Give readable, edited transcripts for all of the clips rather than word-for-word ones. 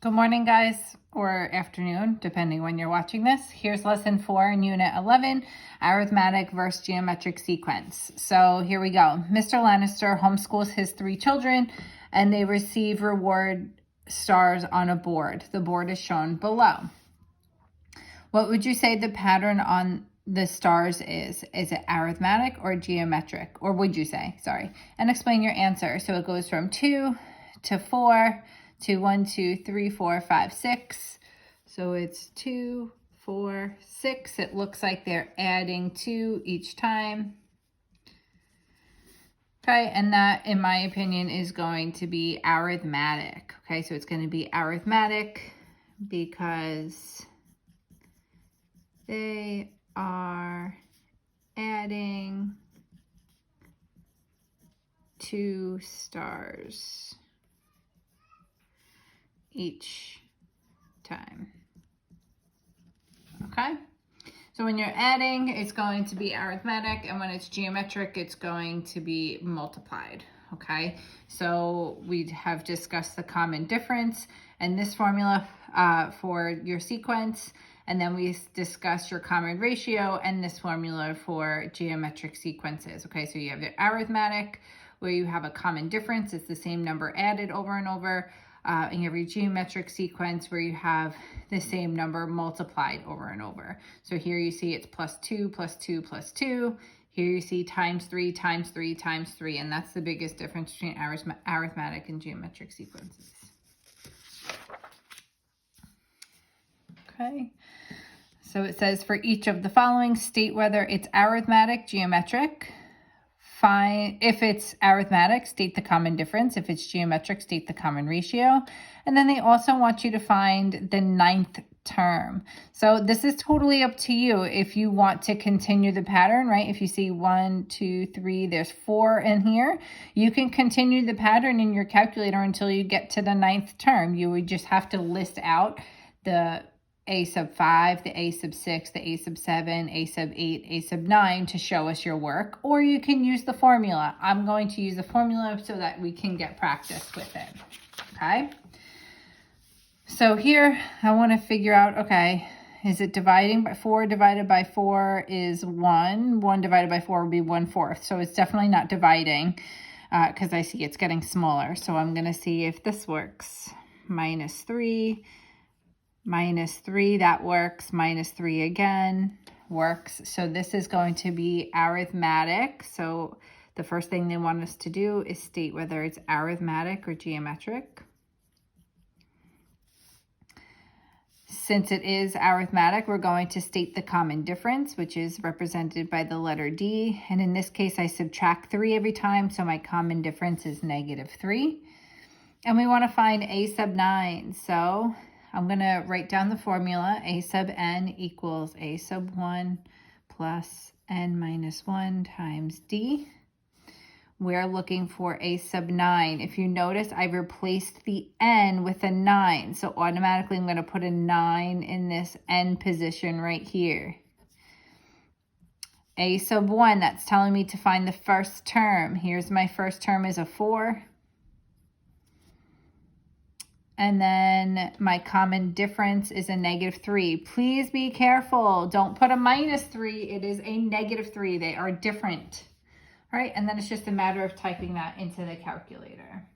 Good morning, guys, or afternoon, depending when you're watching this. Here's lesson 4 in unit 11, arithmetic versus geometric sequence. So here we go. Mr. Lannister homeschools his 3 children, and they receive reward stars on a board. The board is shown below. What would you say the pattern on the stars is? Is it arithmetic or geometric? Or would you say, sorry, and explain your answer. So it goes from 2 to 4 to 1, 2, 3, 4, 5, 6. So it's 2, 4, 6. It looks like they're adding 2 each time. Okay, and that, in my opinion, is going to be arithmetic. Okay, so it's going to be arithmetic because they are adding 2 stars each time. Okay, so when you're adding, it's going to be arithmetic, and when it's geometric, it's going to be multiplied. Okay, so we have discussed the common difference and this formula for your sequence, and then we discussed your common ratio and this formula for geometric sequences. Okay, so you have your arithmetic where you have a common difference, it's the same number added over and over. And you have your geometric sequence where you have the same number multiplied over and over. So here you see it's plus 2, plus 2, plus 2. Here you see times 3, times 3, times 3. And that's the biggest difference between arithmetic and geometric sequences. Okay. So it says for each of the following, state whether it's arithmetic, geometric. If it's arithmetic, state the common difference. If it's geometric, state the common ratio. And then they also want you to find the 9th term. So this is totally up to you if you want to continue the pattern, right? If you see 1, 2, 3, there's 4 in here, you can continue the pattern in your calculator until you get to the 9th term. You would just have to list out the a sub 5, the a sub 6, the a sub 7, a sub 8, a sub 9 to show us your work, or you can use the formula. I'm going to use the formula so that we can get practice with it, okay? So here I want to figure out, okay, is it dividing by 4? Divided by 4 is 1. 1 divided by 4 would be 1/4. So it's definitely not dividing because I see it's getting smaller. So I'm going to see if this works. Minus 3. Minus 3, that works. Minus 3 again works. So this is going to be arithmetic. So the first thing they want us to do is state whether it's arithmetic or geometric. Since it is arithmetic, we're going to state the common difference, which is represented by the letter D. And in this case, I subtract 3 every time, so my common difference is -3. And we want to find a sub 9. So I'm going to write down the formula. A sub n equals a sub 1 plus n minus 1 times d. We're looking for a sub 9. If you notice, I replaced the n with a 9. So automatically I'm going to put a 9 in this n position right here. A sub 1, that's telling me to find the first term. Here's my first term is a 4. And then my common difference is a -3. Please be careful. Don't put a -3. It is a -3. They are different. All right, and then it's just a matter of typing that into the calculator.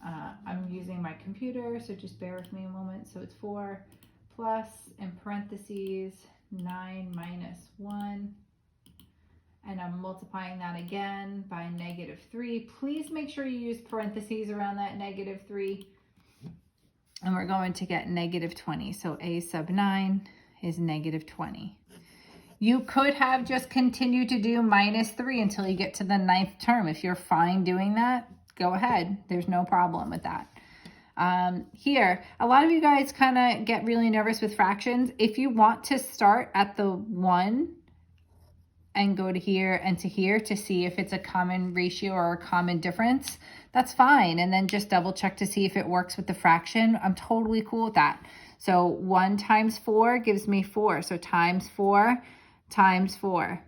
I'm using my computer, so just bear with me a moment. So it's 4 plus, in parentheses, 9 minus 1. And I'm multiplying that again by -3. Please make sure you use parentheses around that -3. And we're going to get -20. So a sub 9 is -20. You could have just continued to do -3 until you get to the 9th term. If you're fine doing that, go ahead. There's no problem with that. Here, a lot of you guys kind of get really nervous with fractions. If you want to start at the 1 and go to here and to here to see if it's a common ratio or a common difference, that's fine. And then just double check to see if it works with the fraction. I'm totally cool with that. So 1 times 4 gives me 4. So times 4 times 4.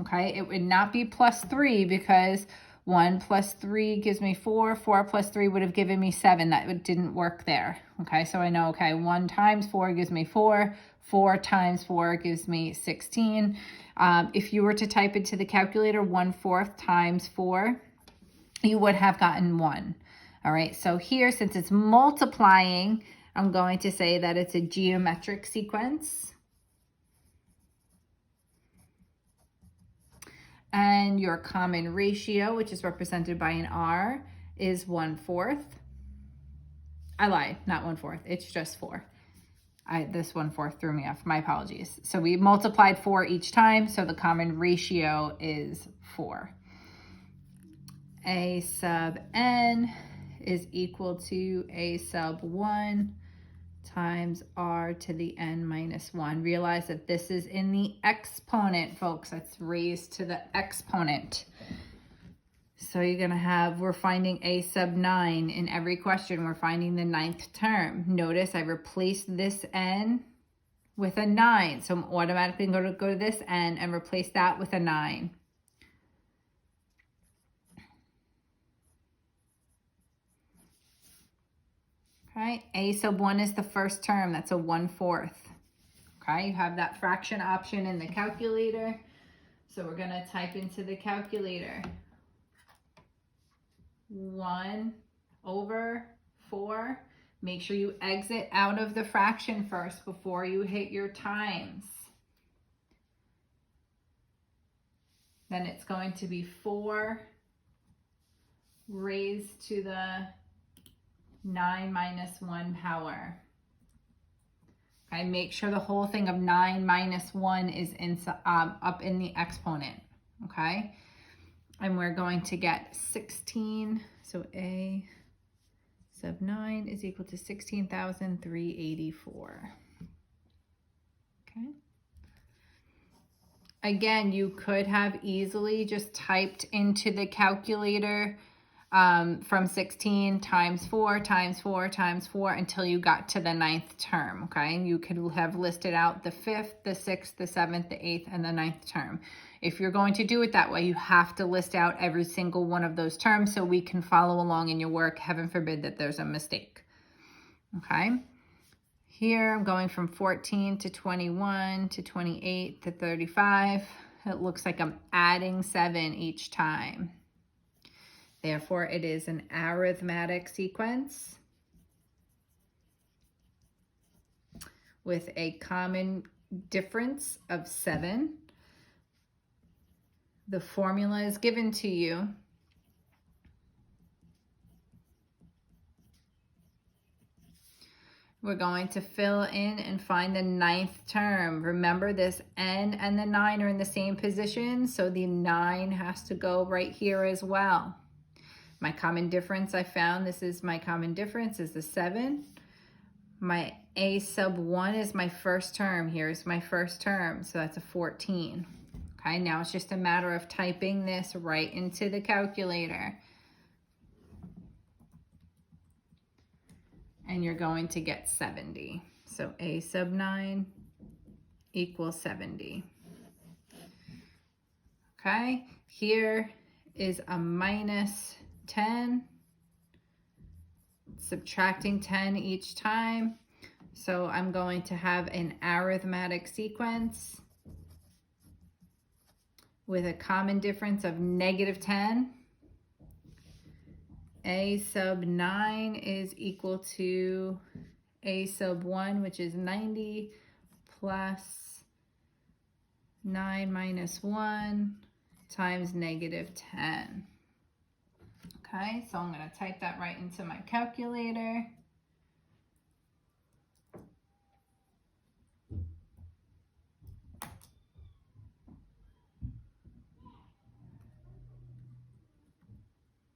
Okay, it would not be plus 3 because 1 plus 3 gives me 4. 4 plus 3 would have given me 7. That didn't work there. Okay, so I know, okay, 1 times 4 gives me 4. 4 times 4 gives me 16. If you were to type into the calculator 1/4 times 4, you would have gotten 1. All right, so here, since it's multiplying, I'm going to say that it's a geometric sequence. And your common ratio, which is represented by an R, is 1/4. I lied, not 1/4, it's just 4. This 1/4 threw me off, my apologies. So we multiplied 4 each time, so the common ratio is 4. A sub n is equal to a sub 1 times r to the n minus 1. Realize that this is in the exponent, folks. That's raised to the exponent. So you're going to have, we're finding a sub 9 in every question. We're finding the 9th term. Notice I replaced this n with a 9. So I'm automatically going to go to this n and replace that with a 9. Okay, a sub 1 is the first term. That's a 1/4. Okay, you have that fraction option in the calculator. So we're going to type into the calculator 1/4. Make sure you exit out of the fraction first before you hit your times. Then it's going to be 4 raised to the 9 minus 1 power. Okay, make sure the whole thing of 9 minus 1 is up in the exponent, okay? And we're going to get 16, so a sub 9 is equal to 16,384. Okay. Again, you could have easily just typed into the calculator from 16 times 4 times 4 times 4 until you got to the 9th term, okay? You could have listed out the 5th, the 6th, the 7th, the 8th, and the 9th term. If you're going to do it that way, you have to list out every single one of those terms so we can follow along in your work. Heaven forbid that there's a mistake, okay? Here I'm going from 14 to 21 to 28 to 35. It looks like I'm adding 7 each time. Therefore, it is an arithmetic sequence with a common difference of 7. The formula is given to you. We're going to fill in and find the 9th term. Remember, this n and the 9 are in the same position, so the 9 has to go right here as well. My common difference I found, this is my common difference, is the 7. My a sub 1 is my first term. Here's my first term, so that's a 14. Okay, now it's just a matter of typing this right into the calculator. And you're going to get 70. So a sub 9 equals 70. Okay, here is a minus 10, subtracting 10 each time. So I'm going to have an arithmetic sequence with a common difference of negative 10. A sub 9 is equal to a sub 1, which is 90, plus 9 minus 1 times negative 10. Okay, so I'm going to type that right into my calculator.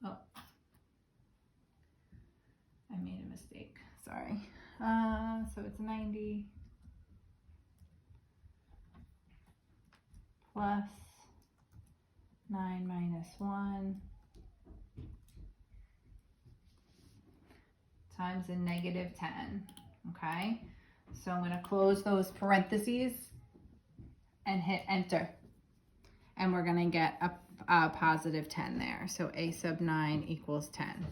Oh, I made a mistake, sorry. So it's 90 plus 9 minus 1 times a negative 10, okay? So I'm going to close those parentheses and hit enter. And we're going to get positive 10 there. So a sub 9 equals 10.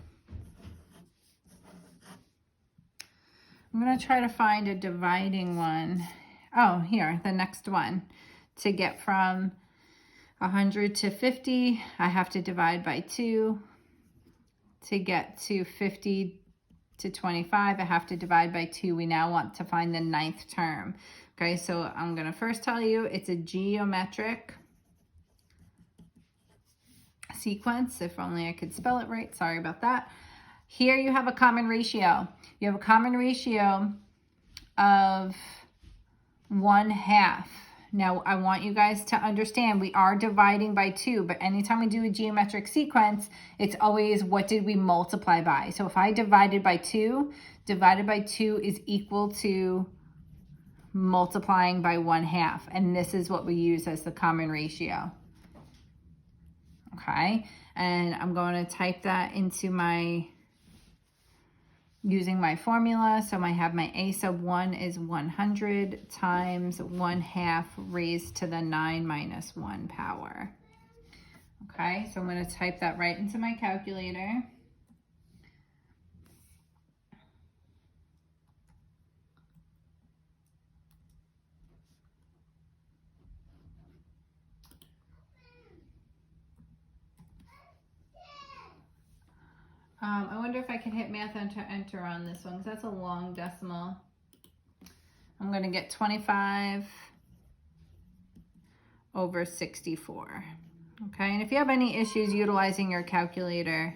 I'm going to try to find a dividing one. Oh, here, the next one. To get from 100 to 50, I have to divide by 2. To get to 50 to 25, I have to divide by 2. We now want to find the 9th term. Okay, so I'm going to first tell you it's a geometric sequence. If only I could spell it right. Sorry about that. Here you have a common ratio. You have a common ratio of 1/2. Now, I want you guys to understand we are dividing by 2, but anytime we do a geometric sequence, it's always what did we multiply by. So if I divided by 2 is equal to multiplying by 1/2. And this is what we use as the common ratio. Okay, and I'm going to type that into using my formula. So I have my a sub 1 is 100 times 1/2 raised to the 9 minus 1 power. Okay, so I'm going to type that right into my calculator. I wonder if I can hit math enter on this one, because that's a long decimal. I'm going to get 25 over 64. Okay, and if you have any issues utilizing your calculator,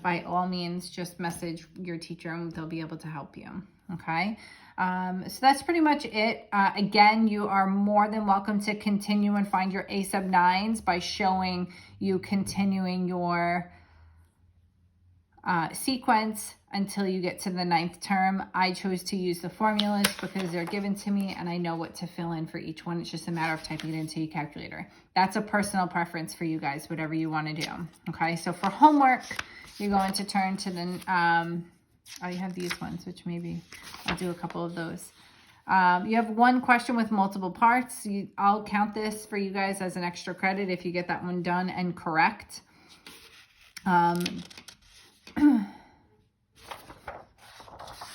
by all means, just message your teacher and they'll be able to help you. Okay, so that's pretty much it. Again, you are more than welcome to continue and find your a sub 9s by showing you continuing your sequence until you get to the 9th term. I chose to use the formulas because they're given to me and I know what to fill in for each one. It's just a matter of typing it into your calculator. That's a personal preference for you guys, whatever you want to do. Okay, so for homework, you're going to turn to the, oh, you have these ones, which maybe I'll do a couple of those. You have one question with multiple parts. I'll count this for you guys as an extra credit if you get that one done and correct.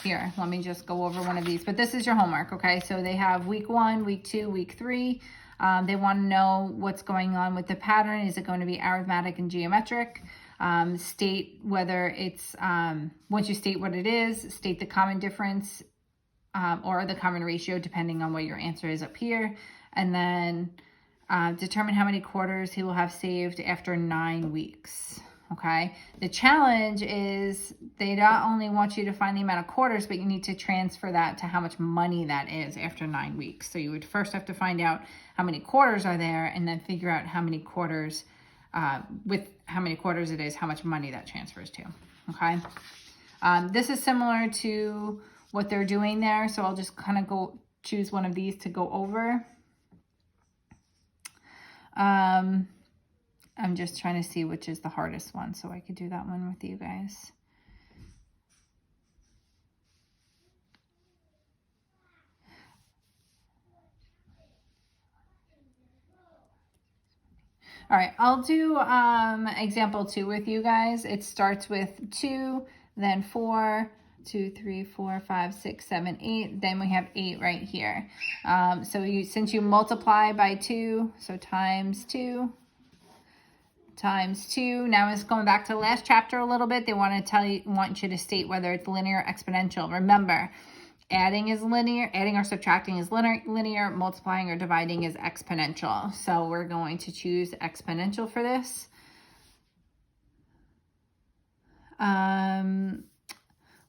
Here, let me just go over one of these, but this is your homework. Okay, so they have week 1, week 2, week 3. They want to know what's going on with the pattern. Is it going to be arithmetic and geometric? State whether it's, once you state what it is, state the common difference or the common ratio, depending on what your answer is up here. And then determine how many quarters he will have saved after 9 weeks. Okay, the challenge is they not only want you to find the amount of quarters, but you need to transfer that to how much money that is after 9 weeks. So you would first have to find out how many quarters are there and then figure out how many quarters, with how many quarters it is, how much money that transfers to. Okay, this is similar to what they're doing there. So I'll just kind of choose one of these to go over. I'm just trying to see which is the hardest one so I could do that one with you guys. All right, I'll do example 2 with you guys. It starts with 2, then 4, 2, 3, 4, 5, 6, 7, 8. Then we have 8 right here. So since you multiply by 2, so times 2. Times 2. Now it's going back to the last chapter a little bit. They want you to state whether it's linear or exponential. Remember, adding is linear, adding or subtracting is linear, multiplying or dividing is exponential. So we're going to choose exponential for this.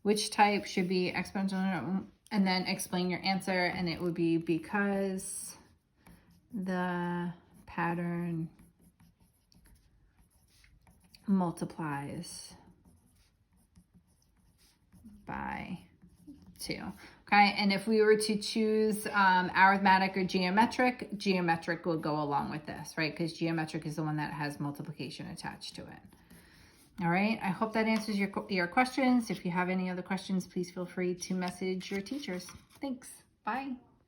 Which type should be exponential? And then explain your answer, and it would be because the pattern multiplies by 2. Okay, and if we were to choose arithmetic or geometric, geometric will go along with this, right? Because geometric is the one that has multiplication attached to it. All right, I hope that answers your questions. If you have any other questions, please feel free to message your teachers. Thanks. Bye.